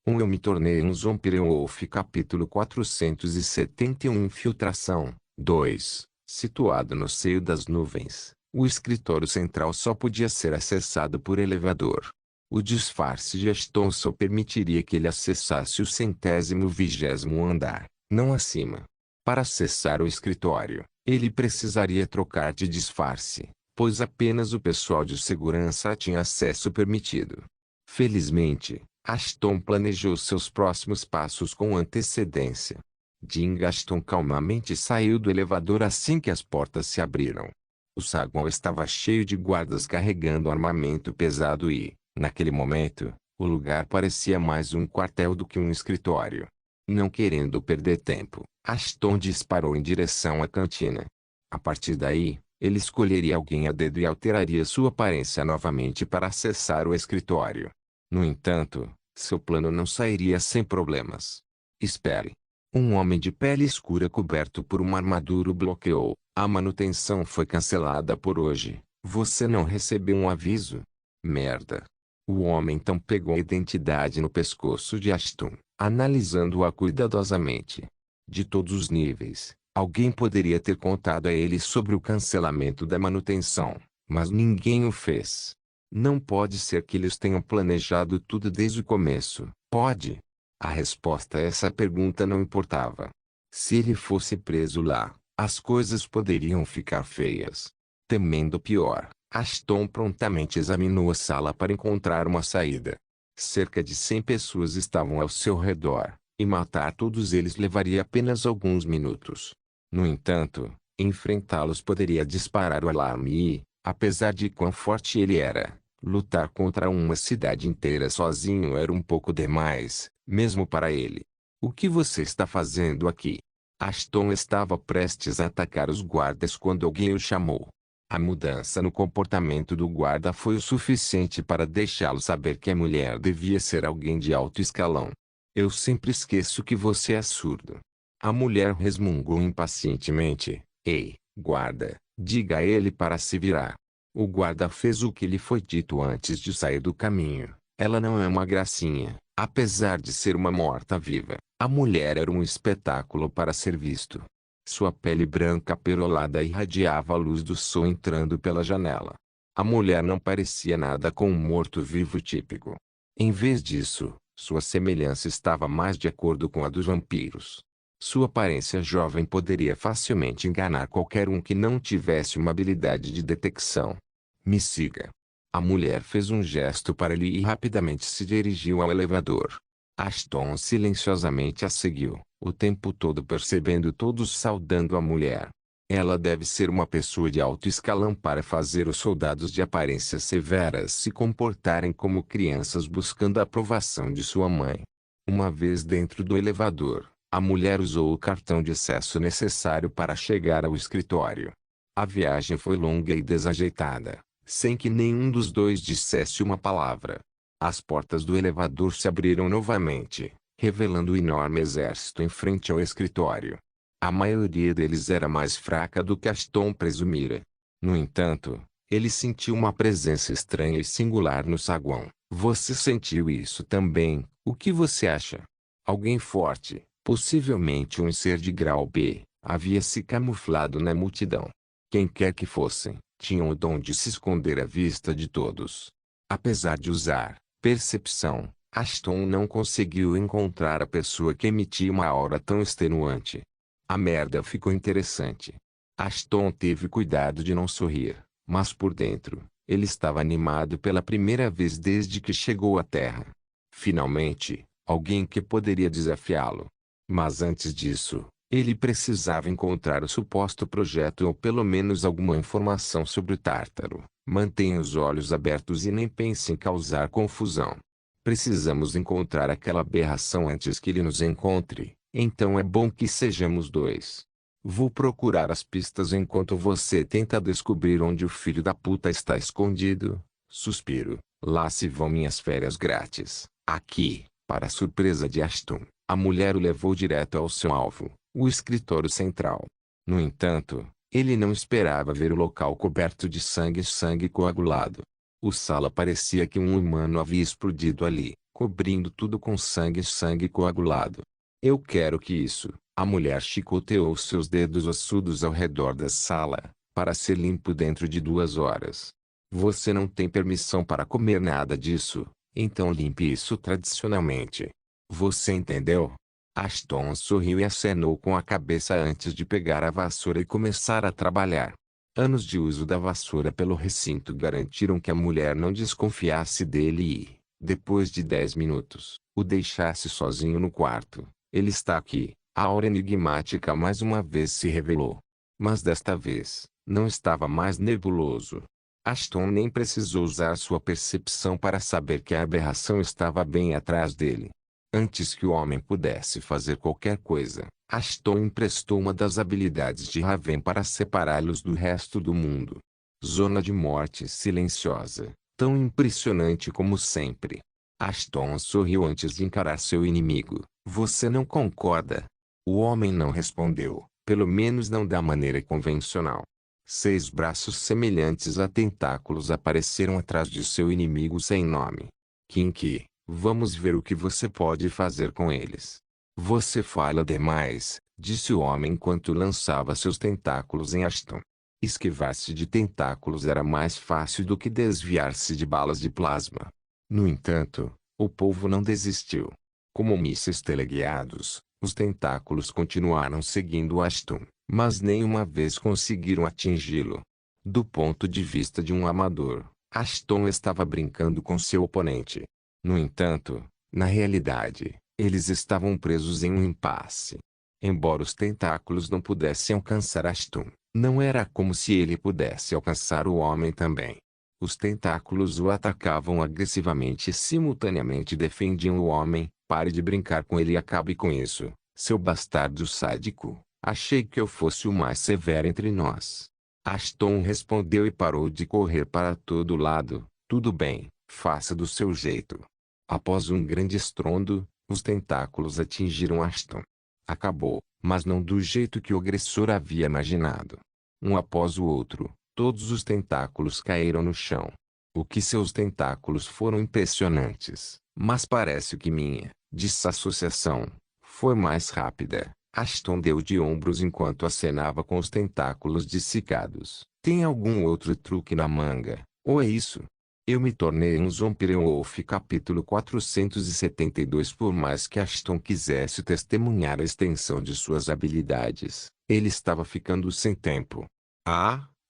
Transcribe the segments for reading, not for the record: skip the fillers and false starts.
Eu me tornei um Zombie-Wolf. Capítulo 471. Infiltração 2. Situado no seio das nuvens, o escritório central só podia ser acessado por elevador. O disfarce de Ashton só permitiria que ele acessasse o 120º andar, não acima. Para acessar o escritório, ele precisaria trocar de disfarce, pois apenas o pessoal de segurança tinha acesso permitido. Felizmente, Ashton planejou seus próximos passos com antecedência. Jim Ashton calmamente saiu do elevador assim que as portas se abriram. O saguão estava cheio de guardas carregando armamento pesado e, naquele momento, o lugar parecia mais um quartel do que um escritório. Não querendo perder tempo, Ashton disparou em direção à cantina. A partir daí, ele escolheria alguém a dedo e alteraria sua aparência novamente para acessar o escritório. No entanto, seu plano não sairia sem problemas. Espere. Um homem de pele escura coberto por uma armadura o bloqueou. A manutenção foi cancelada por hoje. Você não recebeu um aviso? Merda. O homem então pegou a identidade no pescoço de Ashton, analisando-a cuidadosamente. De todos os níveis, alguém poderia ter contado a ele sobre o cancelamento da manutenção, mas ninguém o fez. Não pode ser que eles tenham planejado tudo desde o começo, pode? A resposta a essa pergunta não importava. Se ele fosse preso lá, as coisas poderiam ficar feias. Temendo o pior, Ashton prontamente examinou a sala para encontrar uma saída. Cerca de 100 pessoas estavam ao seu redor, e matar todos eles levaria apenas alguns minutos. No entanto, enfrentá-los poderia disparar o alarme e, apesar de quão forte ele era, lutar contra uma cidade inteira sozinho era um pouco demais, mesmo para ele. O que você está fazendo aqui? Ashton estava prestes a atacar os guardas quando alguém o chamou. A mudança no comportamento do guarda foi o suficiente para deixá-lo saber que a mulher devia ser alguém de alto escalão. Eu sempre esqueço que você é surdo. A mulher resmungou impacientemente. Ei, guarda, diga a ele para se virar. O guarda fez o que lhe foi dito antes de sair do caminho. Ela não é uma gracinha. Apesar de ser uma morta-viva, a mulher era um espetáculo para ser visto. Sua pele branca perolada irradiava a luz do sol entrando pela janela. A mulher não parecia nada com um morto-vivo típico. Em vez disso, sua semelhança estava mais de acordo com a dos vampiros. Sua aparência jovem poderia facilmente enganar qualquer um que não tivesse uma habilidade de detecção. Me siga. A mulher fez um gesto para ele e rapidamente se dirigiu ao elevador. Ashton silenciosamente a seguiu, o tempo todo percebendo todos saudando a mulher. Ela deve ser uma pessoa de alto escalão para fazer os soldados de aparências severas se comportarem como crianças buscando a aprovação de sua mãe. Uma vez dentro do elevador, a mulher usou o cartão de acesso necessário para chegar ao escritório. A viagem foi longa e desajeitada, sem que nenhum dos dois dissesse uma palavra. As portas do elevador se abriram novamente, revelando o enorme exército em frente ao escritório. A maioria deles era mais fraca do que Ashton presumira. No entanto, ele sentiu uma presença estranha e singular no saguão. Você sentiu isso também? O que você acha? Alguém forte, possivelmente um ser de grau B, havia se camuflado na multidão. Quem quer que fossem, tinham o dom de se esconder à vista de todos. Apesar de usar percepção, Ashton não conseguiu encontrar a pessoa que emitia uma aura tão extenuante. A merda ficou interessante. Ashton teve cuidado de não sorrir, mas por dentro, ele estava animado pela primeira vez desde que chegou à Terra. Finalmente, alguém que poderia desafiá-lo. Mas antes disso, ele precisava encontrar o suposto projeto ou pelo menos alguma informação sobre o Tártaro. Mantenha os olhos abertos e nem pense em causar confusão. Precisamos encontrar aquela aberração antes que ele nos encontre, então é bom que sejamos dois. Vou procurar as pistas enquanto você tenta descobrir onde o filho da puta está escondido. Suspiro. Lá se vão minhas férias grátis. Aqui, para a surpresa de Ashton, a mulher o levou direto ao seu alvo, o escritório central. No entanto, ele não esperava ver o local coberto de sangue e sangue coagulado. O sala parecia que um humano havia explodido ali, cobrindo tudo com sangue coagulado. Eu quero que isso. A mulher chicoteou seus dedos ossudos ao redor da sala, para ser limpo dentro de 2 horas. Você não tem permissão para comer nada disso, então limpe isso tradicionalmente. Você entendeu? Ashton sorriu e acenou com a cabeça antes de pegar a vassoura e começar a trabalhar. Anos de uso da vassoura pelo recinto garantiram que a mulher não desconfiasse dele e, depois de 10 minutos, o deixasse sozinho no quarto. Ele está aqui. A aura enigmática mais uma vez se revelou. Mas desta vez, não estava mais nebuloso. Ashton nem precisou usar sua percepção para saber que a aberração estava bem atrás dele. Antes que o homem pudesse fazer qualquer coisa, Ashton emprestou uma das habilidades de Raven para separá-los do resto do mundo. Zona de morte silenciosa, tão impressionante como sempre. Ashton sorriu antes de encarar seu inimigo. Você não concorda? O homem não respondeu, pelo menos não da maneira convencional. 6 braços semelhantes a tentáculos apareceram atrás de seu inimigo sem nome. Kinky, vamos ver o que você pode fazer com eles. Você fala demais, disse o homem enquanto lançava seus tentáculos em Ashton. Esquivar-se de tentáculos era mais fácil do que desviar-se de balas de plasma. No entanto, o povo não desistiu. Como mísseis teleguiados, os tentáculos continuaram seguindo Ashton, mas nenhuma vez conseguiram atingi-lo. Do ponto de vista de um amador, Ashton estava brincando com seu oponente. No entanto, na realidade, eles estavam presos em um impasse. Embora os tentáculos não pudessem alcançar Ashton, não era como se ele pudesse alcançar o homem também. Os tentáculos o atacavam agressivamente e simultaneamente defendiam o homem. Pare de brincar com ele e acabe com isso, seu bastardo sádico. Achei que eu fosse o mais severo entre nós. Ashton respondeu e parou de correr para todo lado. Tudo bem, faça do seu jeito. Após um grande estrondo, os tentáculos atingiram Ashton. Acabou, mas não do jeito que o agressor havia imaginado. Um após o outro, todos os tentáculos caíram no chão. O que seus tentáculos foram impressionantes, mas parece que minha desassociação foi mais rápida. Ashton deu de ombros enquanto acenava com os tentáculos dessecados. Tem algum outro truque na manga, ou é isso? Eu me tornei um Zombie-Wolf capítulo 472. Por mais que Ashton quisesse testemunhar a extensão de suas habilidades, ele estava ficando sem tempo.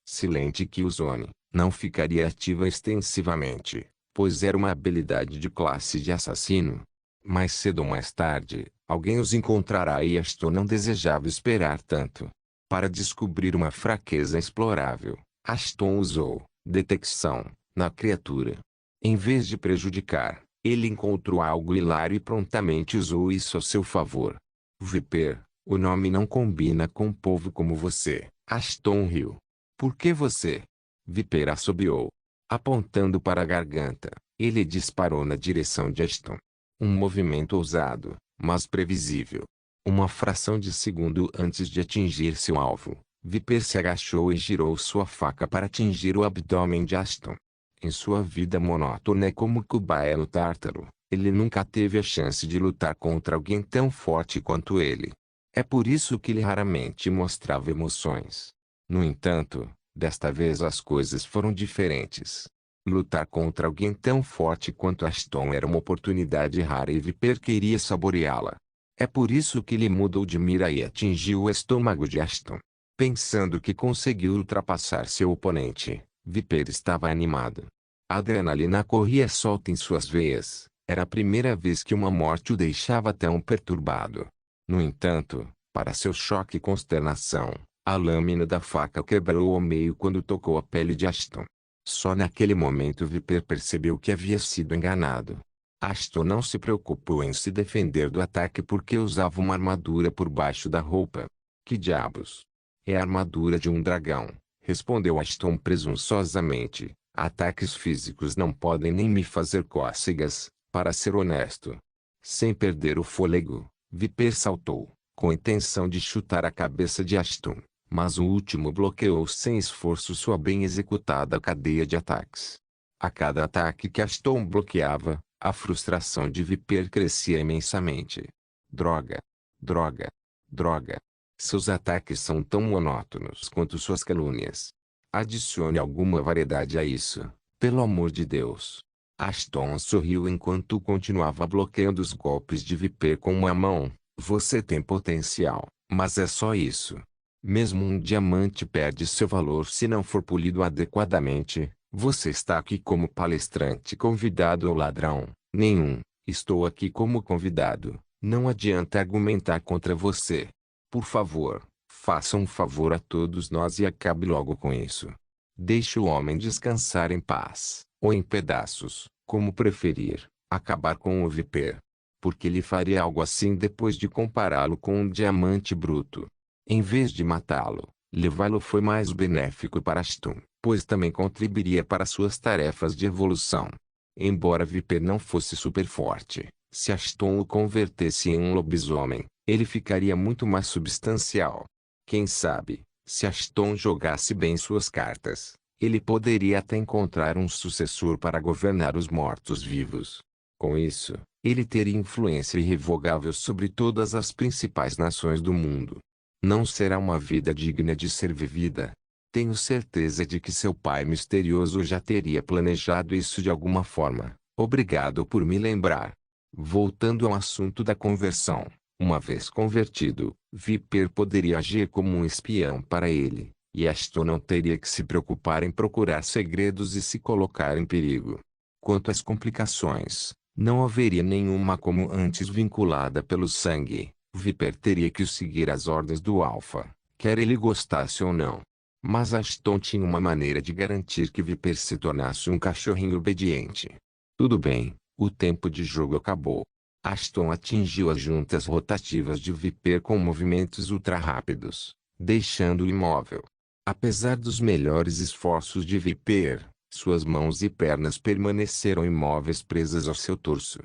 Silent Killzone não ficaria ativa extensivamente, pois era uma habilidade de classe de assassino. Mais cedo ou mais tarde, alguém os encontrará e Ashton não desejava esperar tanto. Para descobrir uma fraqueza explorável, Ashton usou detecção na criatura. Em vez de prejudicar, ele encontrou algo hilário e prontamente usou isso a seu favor. Viper, o nome não combina com um povo como você. Ashton riu. Por que você? Viper assobiou. Apontando para a garganta, ele disparou na direção de Ashton. Um movimento ousado, mas previsível. Uma fração de segundo antes de atingir seu alvo, Viper se agachou e girou sua faca para atingir o abdômen de Ashton. Em sua vida monótona como Cubaelo Tártaro, ele nunca teve a chance de lutar contra alguém tão forte quanto ele. É por isso que ele raramente mostrava emoções. No entanto, desta vez as coisas foram diferentes. Lutar contra alguém tão forte quanto Ashton era uma oportunidade rara e Viper queria saboreá-la. É por isso que ele mudou de mira e atingiu o estômago de Ashton. Pensando que conseguiu ultrapassar seu oponente, Viper estava animado. A adrenalina corria solta em suas veias. Era a primeira vez que uma morte o deixava tão perturbado. No entanto, para seu choque e consternação, a lâmina da faca quebrou ao meio quando tocou a pele de Ashton. Só naquele momento Viper percebeu que havia sido enganado. Ashton não se preocupou em se defender do ataque porque usava uma armadura por baixo da roupa. Que diabos? É a armadura de um dragão, respondeu Ashton presunçosamente. Ataques físicos não podem nem me fazer cócegas, para ser honesto. Sem perder o fôlego, Viper saltou, com a intenção de chutar a cabeça de Ashton. Mas o último bloqueou sem esforço sua bem executada cadeia de ataques. A cada ataque que Ashton bloqueava, A frustração de Viper crescia imensamente. Droga. Droga. Droga. Seus ataques são tão monótonos quanto suas calúnias. Adicione alguma variedade a isso, pelo amor de Deus. Ashton sorriu enquanto continuava bloqueando os golpes de Viper com uma mão. Você tem potencial, mas é só isso. Mesmo um diamante perde seu valor se não for polido adequadamente. Você está aqui como palestrante convidado ou ladrão? Nenhum. Estou aqui como convidado. Não adianta argumentar contra você. Por favor, faça um favor a todos nós e acabe logo com isso. Deixe o homem descansar em paz, ou em pedaços, como preferir, acabar com o Viper. Porque ele faria algo assim depois de compará-lo com um diamante bruto. Em vez de matá-lo, levá-lo foi mais benéfico para Ashton, pois também contribuiria para suas tarefas de evolução. Embora Viper não fosse super forte, se Ashton o convertesse em um lobisomem, ele ficaria muito mais substancial. Quem sabe, se Ashton jogasse bem suas cartas, ele poderia até encontrar um sucessor para governar os mortos-vivos. Com isso, ele teria influência irrevogável sobre todas as principais nações do mundo. Não será uma vida digna de ser vivida. Tenho certeza de que seu pai misterioso já teria planejado isso de alguma forma. Obrigado por me lembrar. Voltando ao assunto da conversão. Uma vez convertido, Viper poderia agir como um espião para ele, e Ashton não teria que se preocupar em procurar segredos e se colocar em perigo. Quanto às complicações, não haveria nenhuma como antes vinculada pelo sangue. Viper teria que seguir as ordens do Alpha, quer ele gostasse ou não. Mas Ashton tinha uma maneira de garantir que Viper se tornasse um cachorrinho obediente. Tudo bem, o tempo de jogo acabou. Ashton atingiu as juntas rotativas de Viper com movimentos ultra-rápidos, deixando-o imóvel. Apesar dos melhores esforços de Viper, suas mãos e pernas permaneceram imóveis presas ao seu torso.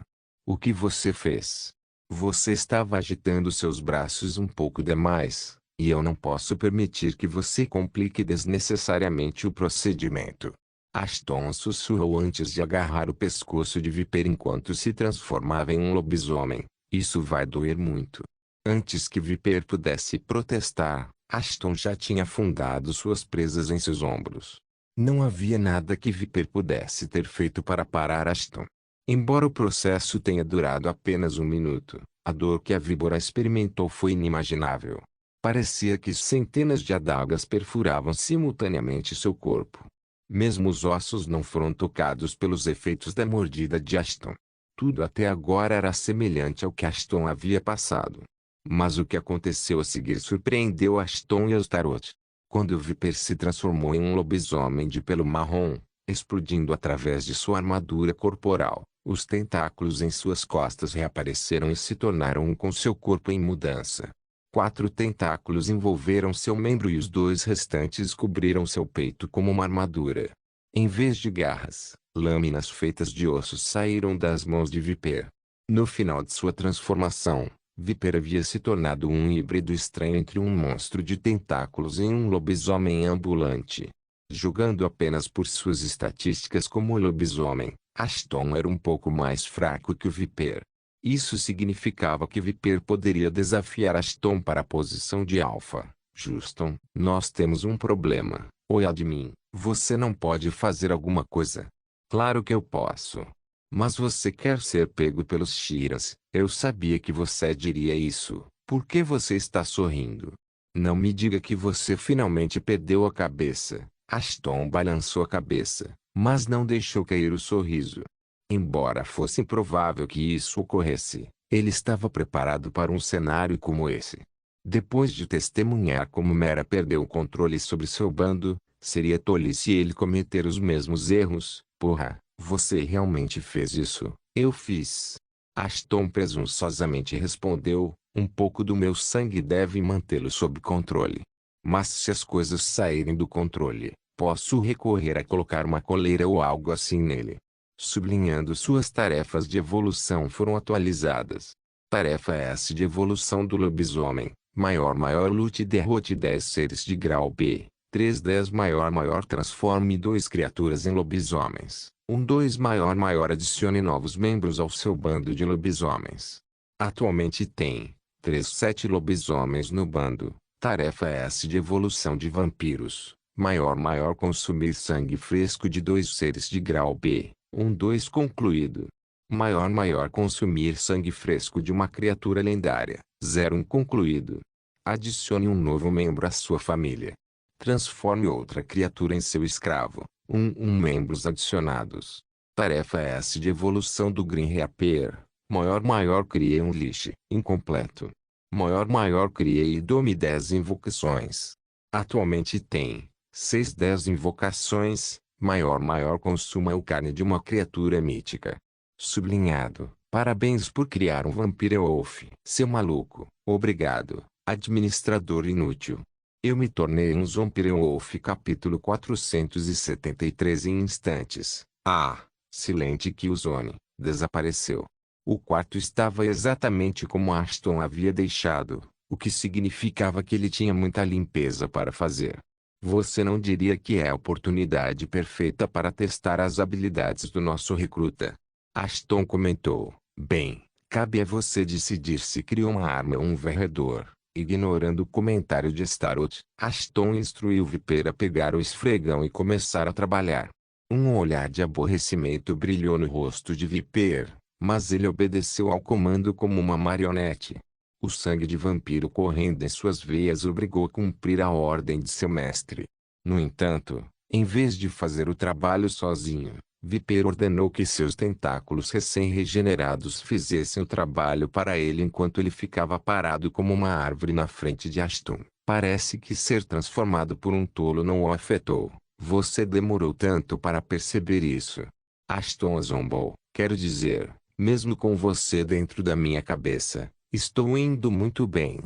O que você fez? Você estava agitando seus braços um pouco demais, e eu não posso permitir que você complique desnecessariamente o procedimento. Ashton sussurrou antes de agarrar o pescoço de Viper enquanto se transformava em um lobisomem. Isso vai doer muito. Antes que Viper pudesse protestar, Ashton já tinha afundado suas presas em seus ombros. Não havia nada que Viper pudesse ter feito para parar Ashton. Embora o processo tenha durado apenas um minuto, a dor que a víbora experimentou foi inimaginável. Parecia que centenas de adagas perfuravam simultaneamente seu corpo. Mesmo os ossos não foram tocados pelos efeitos da mordida de Ashton. Tudo até agora era semelhante ao que Ashton havia passado. Mas o que aconteceu a seguir surpreendeu Ashton e Astaroth. Quando o Viper se transformou em um lobisomem de pelo marrom, explodindo através de sua armadura corporal, os tentáculos em suas costas reapareceram e se tornaram um com seu corpo em mudança. 4 tentáculos envolveram seu membro e os 2 restantes cobriram seu peito como uma armadura. Em vez de garras, lâminas feitas de ossos saíram das mãos de Viper. No final de sua transformação, Viper havia se tornado um híbrido estranho entre um monstro de tentáculos e um lobisomem ambulante. Julgando apenas por suas estatísticas como lobisomem, Ashton era um pouco mais fraco que o Viper. Isso significava que Viper poderia desafiar Ashton para a posição de alfa. Juston, nós temos um problema. Oi admin, você não pode fazer alguma coisa? Claro que eu posso. Mas você quer ser pego pelos Shiras. Eu sabia que você diria isso. Por que você está sorrindo? Não me diga que você finalmente perdeu a cabeça. Ashton balançou a cabeça, mas não deixou cair o sorriso. Embora fosse improvável que isso ocorresse, ele estava preparado para um cenário como esse. Depois de testemunhar como Mera perdeu o controle sobre seu bando, seria tolice ele cometer os mesmos erros. Porra, você realmente fez isso? Eu fiz. Ashton presunçosamente respondeu, um pouco do meu sangue deve mantê-lo sob controle. Mas se as coisas saírem do controle, posso recorrer a colocar uma coleira ou algo assim nele. Sublinhando suas tarefas de evolução foram atualizadas. Tarefa S de evolução do lobisomem. Maior lute e derrote 10 seres de grau B. 3 10 maior transforme 2 criaturas em lobisomens. 2 Maior adicione novos membros ao seu bando de lobisomens. Atualmente tem 7 lobisomens no bando. Tarefa S de evolução de vampiros. Maior consumir sangue fresco de 2 seres de grau B. 2 concluído. Maior consumir sangue fresco de uma criatura lendária. concluído. Adicione um novo membro à sua família. Transforme outra criatura em seu escravo. Membros adicionados. Tarefa S de evolução do Green Reaper. Criei um lixo incompleto. Criei e dome 10 invocações. Atualmente tem 10 invocações. Consuma o carne de uma criatura mítica. Sublinhado. Parabéns por criar um Vampire Wolf. Seu maluco. Obrigado, administrador inútil. Eu me tornei um Vampire Wolf. Capítulo 473 em instantes. Silent Killzone. Desapareceu. O quarto estava exatamente como Ashton havia deixado, o que significava que ele tinha muita limpeza para fazer. Você não diria que é a oportunidade perfeita para testar as habilidades do nosso recruta? Ashton comentou. Bem, cabe a você decidir se cria uma arma ou um varredor. Ignorando o comentário de Astaroth, Ashton instruiu Viper a pegar o esfregão e começar a trabalhar. Um olhar de aborrecimento brilhou no rosto de Viper, mas ele obedeceu ao comando como uma marionete. O sangue de vampiro correndo em suas veias obrigou a cumprir a ordem de seu mestre. No entanto, em vez de fazer o trabalho sozinho, Viper ordenou que seus tentáculos recém-regenerados fizessem o trabalho para ele enquanto ele ficava parado como uma árvore na frente de Ashton. Parece que ser transformado por um tolo não o afetou. Você demorou tanto para perceber isso. Ashton zombou. Quero dizer, mesmo com você dentro da minha cabeça, estou indo muito bem.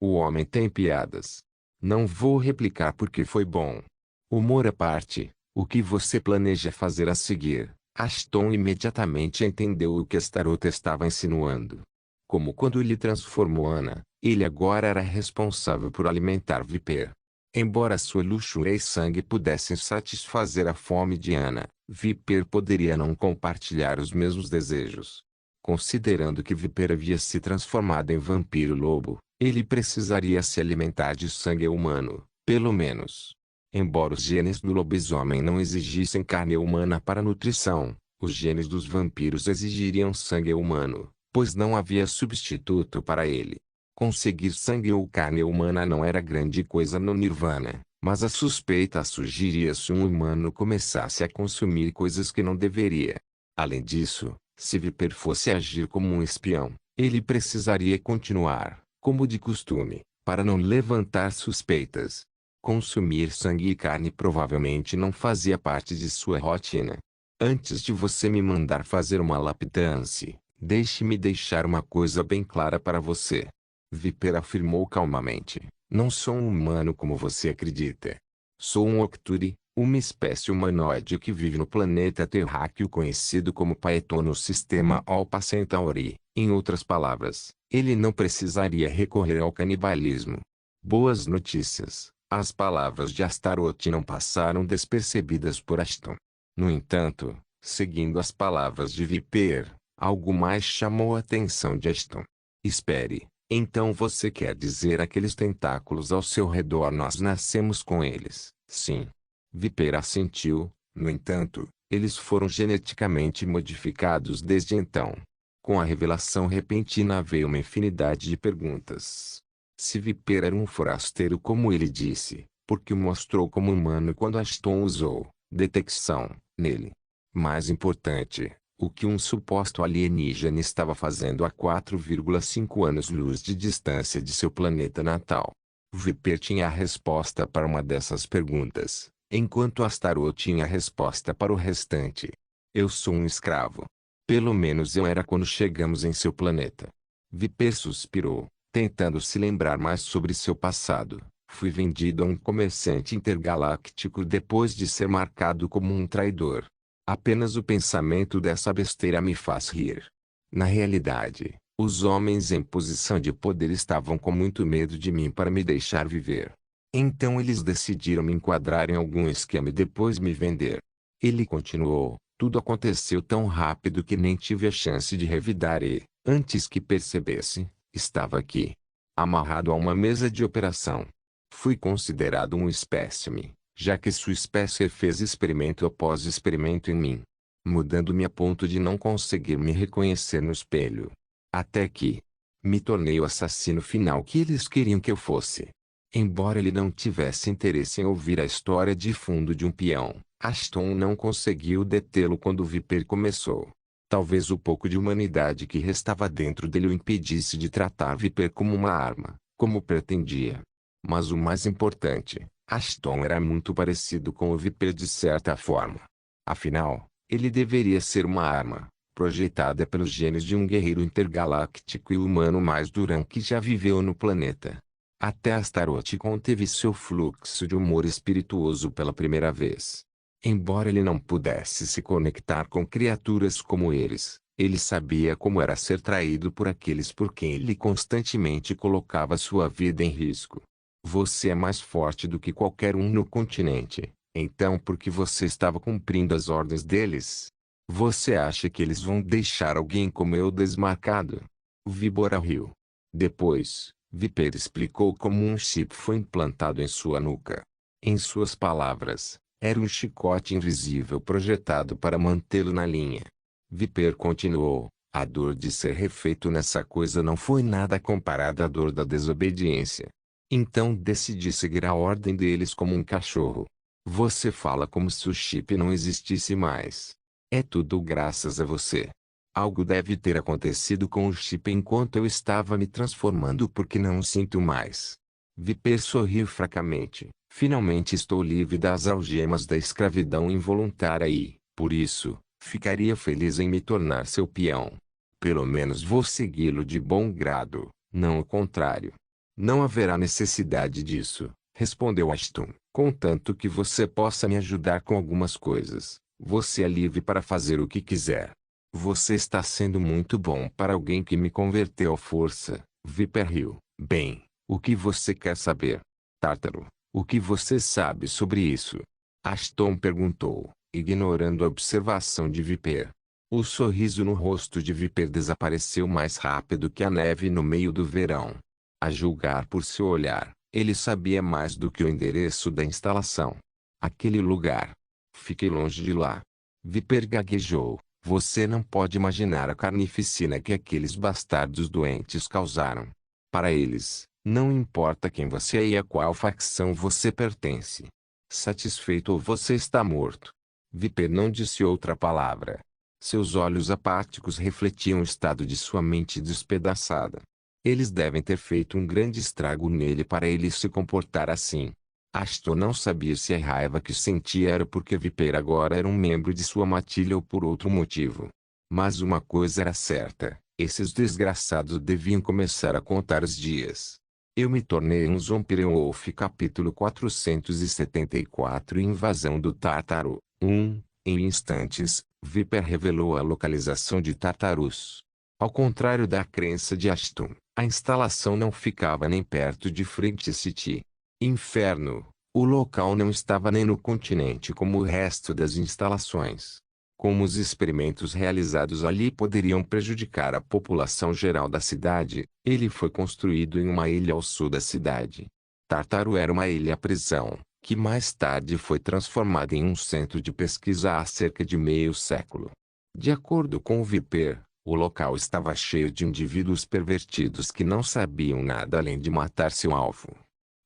O homem tem piadas. Não vou replicar porque foi bom. Humor à parte. O que você planeja fazer a seguir? Ashton imediatamente entendeu o que Astaroth estava insinuando. Como quando ele transformou Ana, ele agora era responsável por alimentar Viper. Embora sua luxúria e sangue pudessem satisfazer a fome de Ana, Viper poderia não compartilhar os mesmos desejos. Considerando que Viper havia se transformado em vampiro-lobo, ele precisaria se alimentar de sangue humano, pelo menos. Embora os genes do lobisomem não exigissem carne humana para nutrição, os genes dos vampiros exigiriam sangue humano, pois não havia substituto para ele. Conseguir sangue ou carne humana não era grande coisa no Nirvana, mas a suspeita surgiria se um humano começasse a consumir coisas que não deveria. Além disso, se Viper fosse agir como um espião, ele precisaria continuar, como de costume, para não levantar suspeitas. Consumir sangue e carne provavelmente não fazia parte de sua rotina. Antes de você me mandar fazer uma lapidance, deixe-me deixar uma coisa bem clara para você. Viper afirmou calmamente. Não sou um humano como você acredita. Sou um Octuri, uma espécie humanoide que vive no planeta terráqueo conhecido como Paeton no sistema Alpha Centauri. Em outras palavras, ele não precisaria recorrer ao canibalismo. Boas notícias. As palavras de Astaroth não passaram despercebidas por Ashton. No entanto, seguindo as palavras de Viper, algo mais chamou a atenção de Ashton. Espere, então você quer dizer aqueles tentáculos ao seu redor nós nascemos com eles? Sim. Viper assentiu, no entanto, eles foram geneticamente modificados desde então. Com a revelação repentina veio uma infinidade de perguntas. Se Viper era um forasteiro como ele disse, porque o mostrou como humano quando Ashton usou detecção nele. Mais importante, o que um suposto alienígena estava fazendo a 4,5 anos-luz de distância de seu planeta natal. Viper tinha a resposta para uma dessas perguntas, enquanto Astaroth tinha a resposta para o restante. Eu sou um escravo. Pelo menos eu era quando chegamos em seu planeta. Viper suspirou, tentando se lembrar mais sobre seu passado. Fui vendido a um comerciante intergaláctico depois de ser marcado como um traidor. Apenas o pensamento dessa besteira me faz rir. Na realidade, os homens em posição de poder estavam com muito medo de mim para me deixar viver. Então eles decidiram me enquadrar em algum esquema e depois me vender. Ele continuou: tudo aconteceu tão rápido que nem tive a chance de revidar e, antes que percebesse, estava aqui, amarrado a uma mesa de operação. Fui considerado um espécime, já que sua espécie fez experimento após experimento em mim, mudando-me a ponto de não conseguir me reconhecer no espelho. Até que me tornei o assassino final que eles queriam que eu fosse. Embora ele não tivesse interesse em ouvir a história de fundo de um peão, Ashton não conseguiu detê-lo quando o Viper começou. Talvez o pouco de humanidade que restava dentro dele o impedisse de tratar Viper como uma arma, como pretendia. Mas o mais importante, Ashton era muito parecido com o Viper de certa forma. Afinal, ele deveria ser uma arma, projetada pelos genes de um guerreiro intergaláctico e humano mais durão que já viveu no planeta. Até Astaroth conteve seu fluxo de humor espirituoso pela primeira vez. Embora ele não pudesse se conectar com criaturas como eles, ele sabia como era ser traído por aqueles por quem ele constantemente colocava sua vida em risco. Você é mais forte do que qualquer um no continente, então por que você estava cumprindo as ordens deles? Você acha que eles vão deixar alguém como eu desmarcado? Víbora riu. Depois, Viper explicou como um chip foi implantado em sua nuca. Em suas palavras, era um chicote invisível projetado para mantê-lo na linha. Viper continuou: a dor de ser refeito nessa coisa não foi nada comparada à dor da desobediência. Então decidi seguir a ordem deles como um cachorro. Você fala como se o chip não existisse mais. É tudo graças a você. Algo deve ter acontecido com o chip enquanto eu estava me transformando porque não o sinto mais. Viper sorriu fracamente. Finalmente estou livre das algemas da escravidão involuntária e, por isso, ficaria feliz em me tornar seu peão. Pelo menos vou segui-lo de bom grado, não o contrário. Não haverá necessidade disso, respondeu Ashton, contanto que você possa me ajudar com algumas coisas. Você é livre para fazer o que quiser. Você está sendo muito bom para alguém que me converteu à força. Viper riu. Bem, o que você quer saber? Tártaro, o que você sabe sobre isso? Ashton perguntou, ignorando a observação de Viper. O sorriso no rosto de Viper desapareceu mais rápido que a neve no meio do verão. A julgar por seu olhar, ele sabia mais do que o endereço da instalação. Aquele lugar. Fiquei longe de lá. Viper gaguejou. Você não pode imaginar a carnificina que aqueles bastardos doentes causaram. Para eles, não importa quem você é e a qual facção você pertence. Satisfeito ou você está morto. Viper não disse outra palavra. Seus olhos apáticos refletiam o estado de sua mente despedaçada. Eles devem ter feito um grande estrago nele para ele se comportar assim. Ashton não sabia se a raiva que sentia era porque Viper agora era um membro de sua matilha ou por outro motivo. Mas uma coisa era certa, esses desgraçados deviam começar a contar os dias. Eu me tornei um Zombie-Wolf capítulo 474 Invasão do Tártaro. Em instantes, Viper revelou a localização de Tartarus. Ao contrário da crença de Ashton, a instalação não ficava nem perto de Front City. Inferno. O local não estava nem no continente como o resto das instalações. Como os experimentos realizados ali poderiam prejudicar a população geral da cidade, ele foi construído em uma ilha ao sul da cidade. Tártaro era uma ilha-prisão, que mais tarde foi transformada em um centro de pesquisa há cerca de meio século. De acordo com o Viper, o local estava cheio de indivíduos pervertidos que não sabiam nada além de matar seu alvo.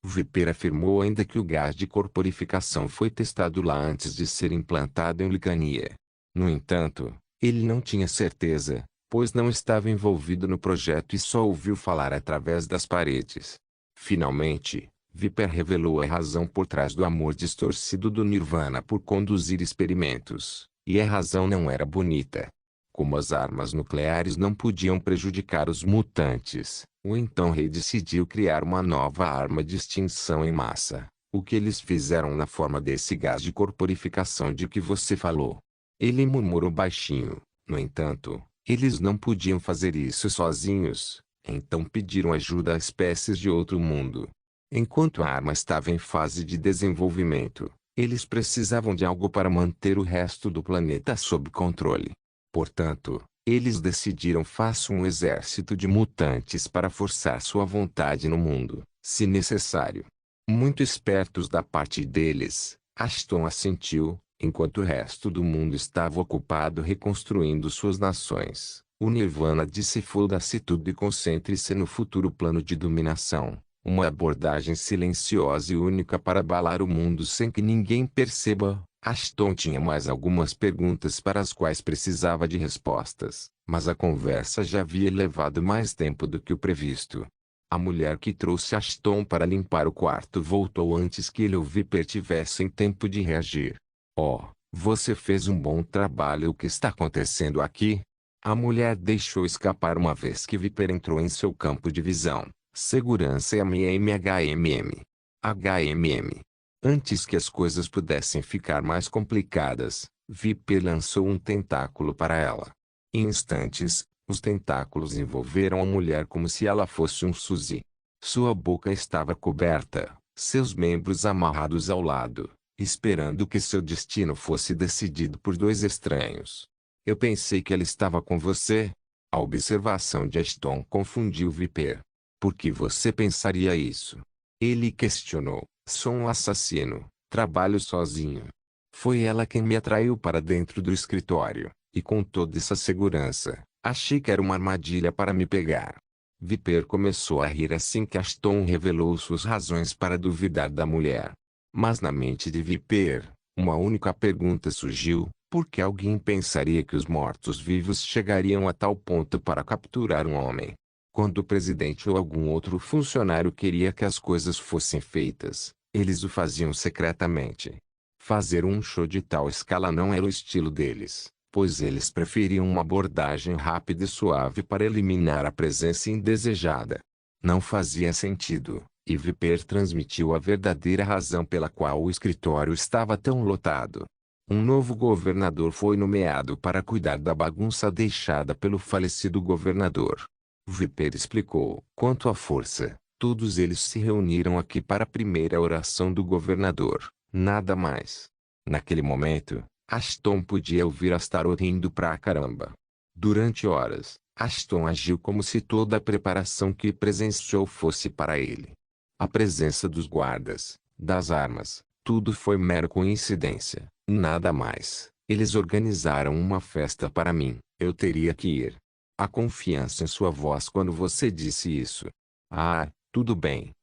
Viper afirmou ainda que o gás de corporificação foi testado lá antes de ser implantado em Licania. No entanto, ele não tinha certeza, pois não estava envolvido no projeto e só ouviu falar através das paredes. Finalmente, Viper revelou a razão por trás do amor distorcido do Nirvana por conduzir experimentos, e a razão não era bonita. Como as armas nucleares não podiam prejudicar os mutantes, o então rei decidiu criar uma nova arma de extinção em massa, o que eles fizeram na forma desse gás de corporificação de que você falou. Ele murmurou baixinho. No entanto, eles não podiam fazer isso sozinhos, então pediram ajuda a espécies de outro mundo. Enquanto a arma estava em fase de desenvolvimento, Eles precisavam de algo para manter o resto do planeta sob controle. Portanto, eles decidiram façam um exército de mutantes para forçar sua vontade no mundo, se necessário. Muito espertos da parte deles, Ashton assentiu, enquanto o resto do mundo estava ocupado reconstruindo suas nações. O Nirvana disse foda-se tudo e concentre-se no futuro plano de dominação. Uma abordagem silenciosa e única para abalar o mundo sem que ninguém perceba. Ashton tinha mais algumas perguntas para as quais precisava de respostas, mas a conversa já havia levado mais tempo do que o previsto. A mulher que trouxe Ashton para limpar o quarto voltou antes que ele ou Viper tivessem tempo de reagir. Oh, você fez um bom trabalho. O que está acontecendo aqui? A mulher deixou escapar uma vez que Viper entrou em seu campo de visão. Segurança HMM. HMM. Antes que as coisas pudessem ficar mais complicadas, Viper lançou um tentáculo para ela. Em instantes, os tentáculos envolveram a mulher como se ela fosse um Suzy. Sua boca estava coberta, seus membros amarrados ao lado, esperando que seu destino fosse decidido por dois estranhos. Eu pensei que ela estava com você. A observação de Ashton confundiu Viper. Por que você pensaria isso? Ele questionou. Sou um assassino, trabalho sozinho. Foi ela quem me atraiu para dentro do escritório, e com toda essa segurança, achei que era uma armadilha para me pegar. Viper começou a rir assim que Ashton revelou suas razões para duvidar da mulher. Mas na mente de Viper, uma única pergunta surgiu: por que alguém pensaria que os mortos-vivos chegariam a tal ponto para capturar um homem? Quando o presidente ou algum outro funcionário queria que as coisas fossem feitas, eles o faziam secretamente. Fazer um show de tal escala não era o estilo deles, pois eles preferiam uma abordagem rápida e suave para eliminar a presença indesejada. Não fazia sentido, e Viper transmitiu a verdadeira razão pela qual o escritório estava tão lotado. Um novo governador foi nomeado para cuidar da bagunça deixada pelo falecido governador. Viper explicou. Quanto à força, todos eles se reuniram aqui para a primeira oração do governador, nada mais. Naquele momento, Ashton podia ouvir Astaroth rindo pra caramba. Durante horas, Ashton agiu como se toda a preparação que presenciou fosse para ele. A presença dos guardas, das armas, tudo foi mera coincidência, nada mais. Eles organizaram uma festa para mim, eu teria que ir. A confiança em sua voz quando você disse isso. Ah, tudo bem,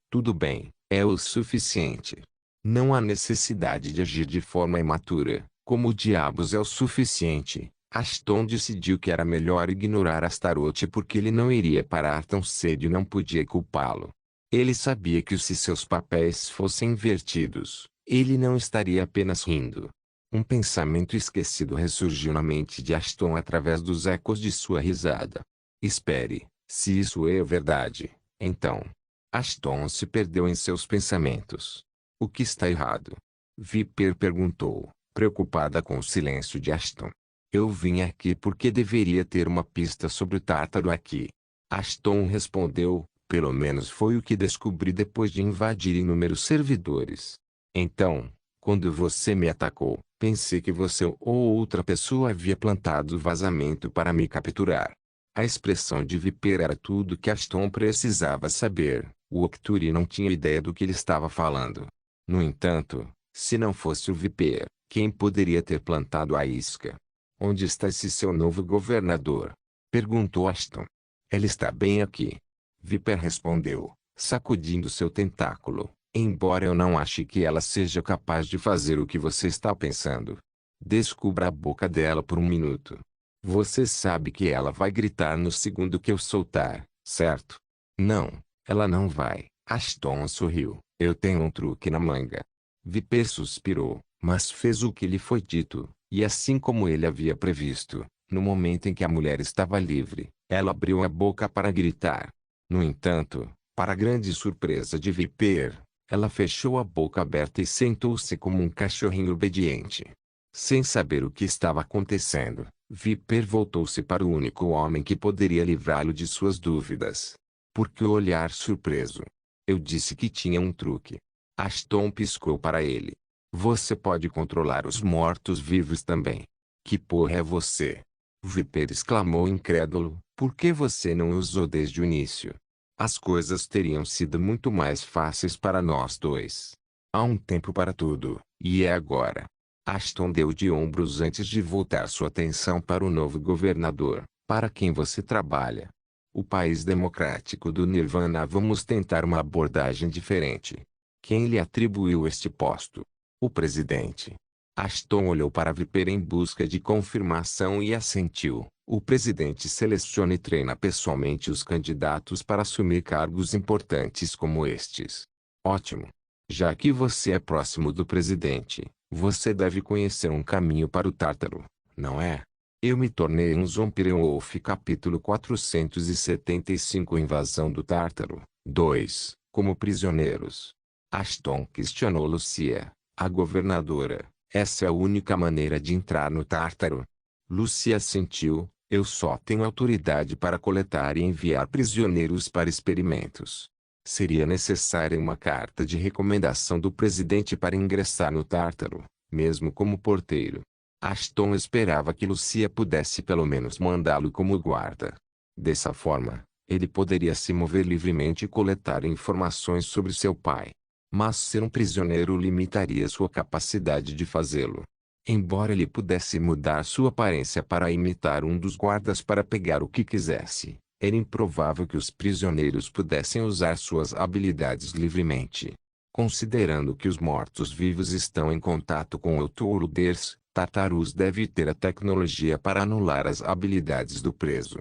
é o suficiente. Não há necessidade de agir de forma imatura, como diabos é o suficiente. Ashton decidiu que era melhor ignorar Astaroth porque ele não iria parar tão cedo e não podia culpá-lo. Ele sabia que se seus papéis fossem invertidos, ele não estaria apenas rindo. Um pensamento esquecido ressurgiu na mente de Ashton através dos ecos de sua risada. Espere, se isso é verdade, então. Ashton se perdeu em seus pensamentos. O que está errado? Viper perguntou, preocupada com o silêncio de Ashton. Eu vim aqui porque deveria ter uma pista sobre o Tártaro aqui. Ashton respondeu, pelo menos foi o que descobri depois de invadir inúmeros servidores. Então, quando você me atacou, pensei que você ou outra pessoa havia plantado o vazamento para me capturar. A expressão de Viper era tudo que Ashton precisava saber. O Octuri não tinha ideia do que ele estava falando. No entanto, se não fosse o Viper, quem poderia ter plantado a isca? Onde está esse seu novo governador? Perguntou Ashton. Ela está bem aqui. Viper respondeu, sacudindo seu tentáculo. Embora eu não ache que ela seja capaz de fazer o que você está pensando. Descubra a boca dela por um minuto. Você sabe que ela vai gritar no segundo que eu soltar, certo? Não, ela não vai. Ashton sorriu. Eu tenho um truque na manga. Viper suspirou, mas fez o que lhe foi dito, e assim como ele havia previsto, no momento em que a mulher estava livre, ela abriu a boca para gritar. No entanto, para grande surpresa de Viper, ela fechou a boca aberta e sentou-se como um cachorrinho obediente. Sem saber o que estava acontecendo, Viper voltou-se para o único homem que poderia livrá-lo de suas dúvidas. Por que o olhar surpreso? Eu disse que tinha um truque. Ashton piscou para ele. Você pode controlar os mortos-vivos também. Que porra é você? Viper exclamou incrédulo. Por que você não usou desde o início? As coisas teriam sido muito mais fáceis para nós dois. Há um tempo para tudo, e é agora. Ashton deu de ombros antes de voltar sua atenção para o novo governador, para quem você trabalha. O país democrático do Nirvana. Vamos tentar uma abordagem diferente. Quem lhe atribuiu este posto? O presidente. Ashton olhou para Viper em busca de confirmação e assentiu. O presidente seleciona e treina pessoalmente os candidatos para assumir cargos importantes como estes. Ótimo. Já que você é próximo do presidente, você deve conhecer um caminho para o Tártaro, não é? Eu me tornei um Zombie-Wolf. Capítulo 475. Invasão do Tártaro. 2. Como prisioneiros. Ashton questionou Lucia, a governadora. Essa é a única maneira de entrar no Tártaro? Lucia assentiu. Eu só tenho autoridade para coletar e enviar prisioneiros para experimentos. Seria necessária uma carta de recomendação do presidente para ingressar no Tártaro, mesmo como porteiro. Ashton esperava que Lucia pudesse pelo menos mandá-lo como guarda. Dessa forma, ele poderia se mover livremente e coletar informações sobre seu pai. Mas ser um prisioneiro limitaria sua capacidade de fazê-lo. Embora ele pudesse mudar sua aparência para imitar um dos guardas para pegar o que quisesse, era improvável que os prisioneiros pudessem usar suas habilidades livremente. Considerando que os mortos-vivos estão em contato com Outworlders, Tartarus deve ter a tecnologia para anular as habilidades do preso.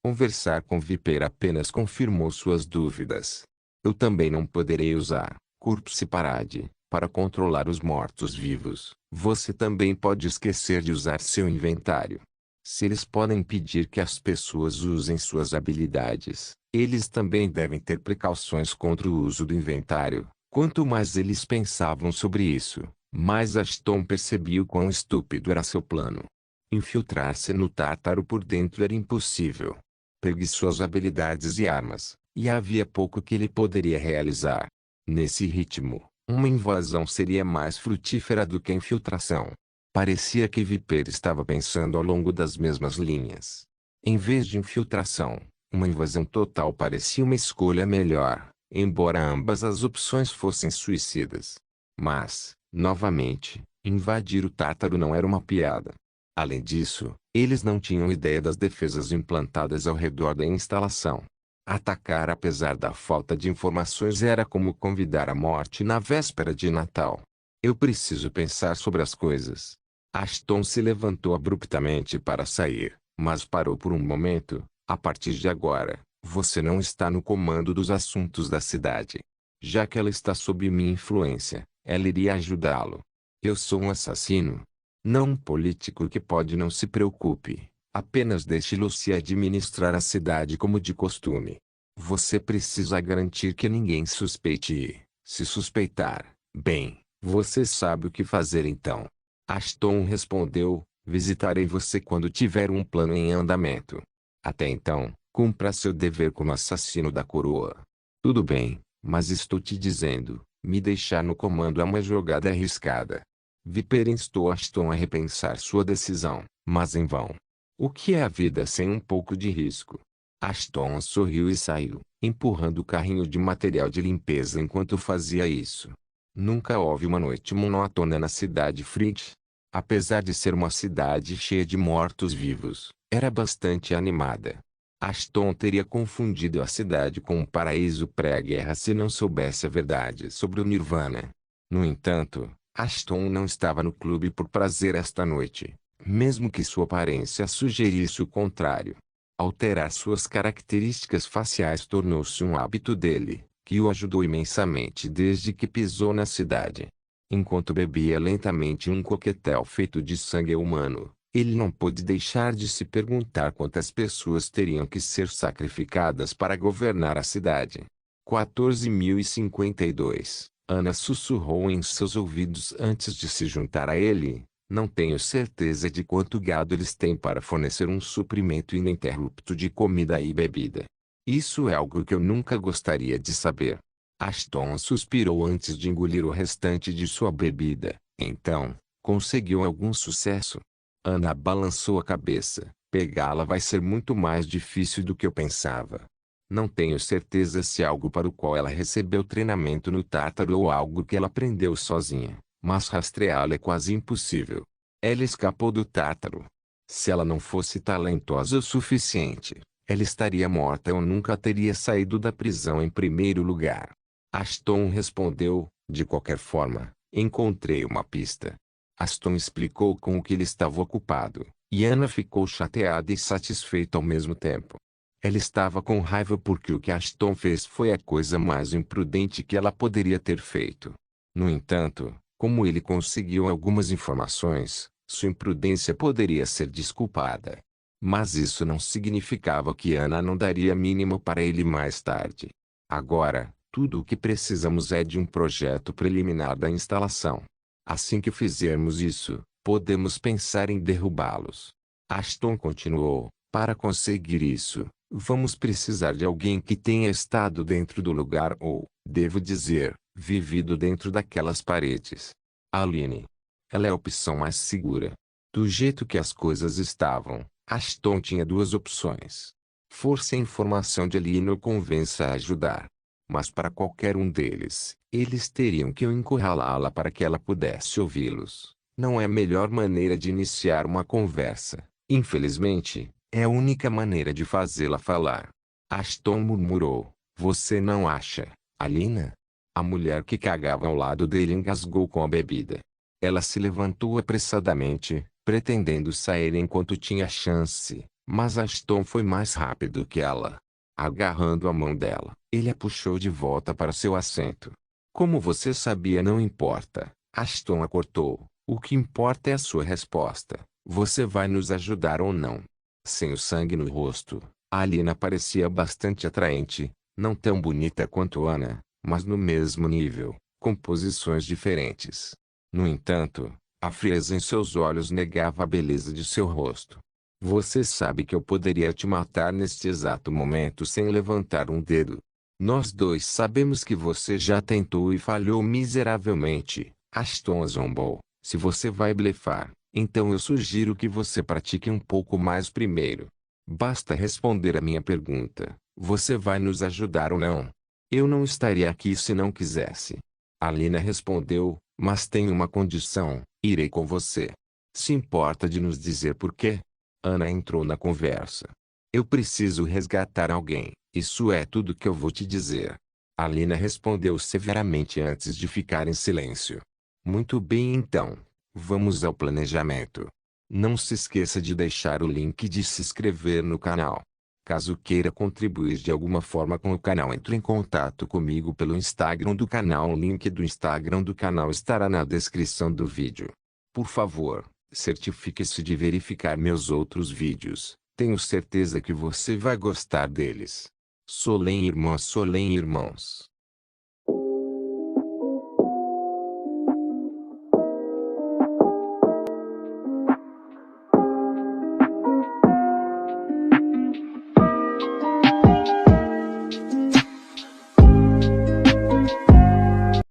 Conversar com Viper apenas confirmou suas dúvidas. Eu também não poderei usar Corpse Parade para controlar os mortos-vivos. Você também pode esquecer de usar seu inventário. Se eles podem impedir que as pessoas usem suas habilidades, eles também devem ter precauções contra o uso do inventário. Quanto mais eles pensavam sobre isso, mais Ashton percebia o quão estúpido era seu plano. Infiltrar-se no Tártaro por dentro era impossível. Pegue suas habilidades e armas, e havia pouco que ele poderia realizar. Nesse ritmo, uma invasão seria mais frutífera do que a infiltração. Parecia que Viper estava pensando ao longo das mesmas linhas. Em vez de infiltração, uma invasão total parecia uma escolha melhor, embora ambas as opções fossem suicidas. Mas, novamente, invadir o Tártaro não era uma piada. Além disso, eles não tinham ideia das defesas implantadas ao redor da instalação. Atacar apesar da falta de informações era como convidar a morte na véspera de Natal. Eu preciso pensar sobre as coisas. Ashton se levantou abruptamente para sair, mas parou por um momento. A partir de agora, você não está no comando dos assuntos da cidade. Já que ela está sob minha influência, ela iria ajudá-lo. Eu sou um assassino. Não um político que pode. Não se preocupe. Apenas deixe Lucy administrar a cidade como de costume. Você precisa garantir que ninguém suspeite e, se suspeitar, bem, você sabe o que fazer então. Ashton respondeu, visitarei você quando tiver um plano em andamento. Até então, cumpra seu dever como assassino da coroa. Tudo bem, mas estou te dizendo, me deixar no comando é uma jogada arriscada. Viper instou Ashton a repensar sua decisão, mas em vão. O que é a vida sem um pouco de risco? Ashton sorriu e saiu, empurrando o carrinho de material de limpeza enquanto fazia isso. Nunca houve uma noite monótona na cidade Fridge. Apesar de ser uma cidade cheia de mortos-vivos, era bastante animada. Ashton teria confundido a cidade com um paraíso pré-guerra se não soubesse a verdade sobre o Nirvana. No entanto, Ashton não estava no clube por prazer esta noite, mesmo que sua aparência sugerisse o contrário. Alterar suas características faciais tornou-se um hábito dele, que o ajudou imensamente desde que pisou na cidade. Enquanto bebia lentamente um coquetel feito de sangue humano, ele não pôde deixar de se perguntar quantas pessoas teriam que ser sacrificadas para governar a cidade. 14.052. Ana sussurrou em seus ouvidos antes de se juntar a ele. Não tenho certeza de quanto gado eles têm para fornecer um suprimento ininterrupto de comida e bebida. Isso é algo que eu nunca gostaria de saber. Ashton suspirou antes de engolir o restante de sua bebida. Então, conseguiu algum sucesso? Ana balançou a cabeça. Pegá-la vai ser muito mais difícil do que eu pensava. Não tenho certeza se é algo para o qual ela recebeu treinamento no Tártaro ou algo que ela aprendeu sozinha, mas rastreá-la é quase impossível. Ela escapou do Tártaro. Se ela não fosse talentosa o suficiente, ela estaria morta ou nunca teria saído da prisão em primeiro lugar. Aston respondeu, de qualquer forma, encontrei uma pista. Aston explicou com o que ele estava ocupado, e Ana ficou chateada e satisfeita ao mesmo tempo. Ela estava com raiva porque o que Aston fez foi a coisa mais imprudente que ela poderia ter feito. No entanto, como ele conseguiu algumas informações, sua imprudência poderia ser desculpada. Mas isso não significava que Ana não daria mínimo para ele mais tarde. Agora, tudo o que precisamos é de um projeto preliminar da instalação. Assim que fizermos isso, podemos pensar em derrubá-los. Aston continuou, para conseguir isso, vamos precisar de alguém que tenha estado dentro do lugar ou, devo dizer, vivido dentro daquelas paredes. Aline. Ela é a opção mais segura. Do jeito que as coisas estavam, Aston tinha duas opções. Force a informação de Aline ou convença a ajudar. Mas para qualquer um deles, eles teriam que encurralá-la para que ela pudesse ouvi-los. Não é a melhor maneira de iniciar uma conversa. Infelizmente, é a única maneira de fazê-la falar. Aston murmurou. Você não acha, Alina? A mulher que cagava ao lado dele engasgou com a bebida. Ela se levantou apressadamente, pretendendo sair enquanto tinha chance, mas Aston foi mais rápido que ela. Agarrando a mão dela, ele a puxou de volta para seu assento. Como você sabia, não importa, Aston a cortou. O que importa é a sua resposta. Você vai nos ajudar ou não? Sem o sangue no rosto, a Alina parecia bastante atraente, não tão bonita quanto Ana, mas no mesmo nível, com posições diferentes. No entanto, a frieza em seus olhos negava a beleza de seu rosto. Você sabe que eu poderia te matar neste exato momento sem levantar um dedo. Nós dois sabemos que você já tentou e falhou miseravelmente. Aston zombou. Se você vai blefar, então eu sugiro que você pratique um pouco mais primeiro. Basta responder a minha pergunta. Você vai nos ajudar ou não? Eu não estaria aqui se não quisesse. Alina respondeu, mas tem uma condição, irei com você. Se importa de nos dizer por quê? Ana entrou na conversa. Eu preciso resgatar alguém, isso é tudo que eu vou te dizer. Alina respondeu severamente antes de ficar em silêncio. Muito bem então, vamos ao planejamento. Não se esqueça de deixar o link de se inscrever no canal. Caso queira contribuir de alguma forma com o canal, entre em contato comigo pelo Instagram do canal. O link do Instagram do canal estará na descrição do vídeo. Por favor, certifique-se de verificar meus outros vídeos. Tenho certeza que você vai gostar deles. Solem irmãos.